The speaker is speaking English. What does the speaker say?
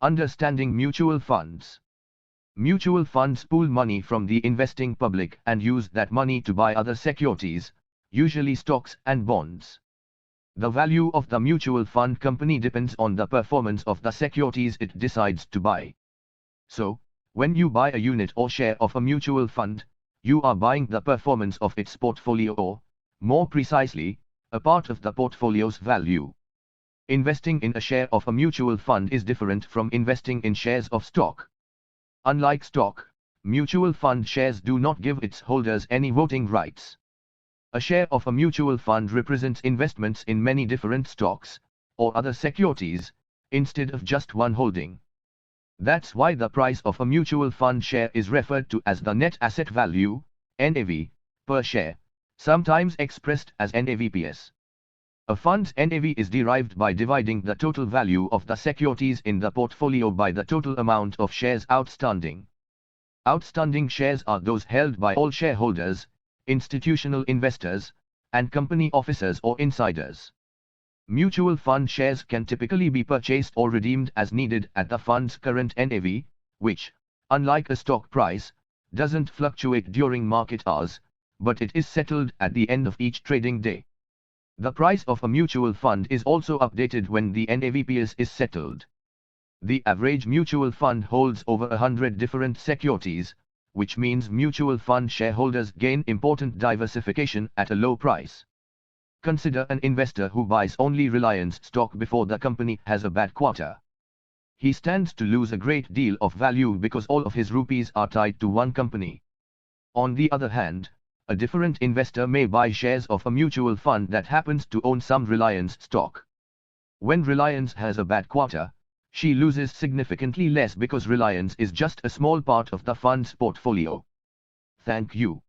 Understanding mutual funds. Mutual funds pool money from the investing public and use that money to buy other securities, usually stocks and bonds. The value of the mutual fund company depends on the performance of the securities it decides to buy. So, when you buy a unit or share of a mutual fund, you are buying the performance of its portfolio or, more precisely, a part of the portfolio's value. Investing in a share of a mutual fund is different from investing in shares of stock. Unlike stock, mutual fund shares do not give its holders any voting rights. A share of a mutual fund represents investments in many different stocks, or other securities, instead of just one holding. That's why the price of a mutual fund share is referred to as the net asset value, NAV, per share, sometimes expressed as NAVPS. A fund's NAV is derived by dividing the total value of the securities in the portfolio by the total amount of shares outstanding. Outstanding shares are those held by all shareholders, institutional investors, and company officers or insiders. Mutual fund shares can typically be purchased or redeemed as needed at the fund's current NAV, which, unlike a stock price, doesn't fluctuate during market hours, but it is settled at the end of each trading day. The price of a mutual fund is also updated when the NAVPS is settled. The average mutual fund holds over 100 different securities, which means mutual fund shareholders gain important diversification at a low price. Consider an investor who buys only Reliance stock before the company has a bad quarter. He stands to lose a great deal of value because all of his rupees are tied to one company. On the other hand, a different investor may buy shares of a mutual fund that happens to own some Reliance stock. When Reliance has a bad quarter, she loses significantly less because Reliance is just a small part of the fund's portfolio. Thank you.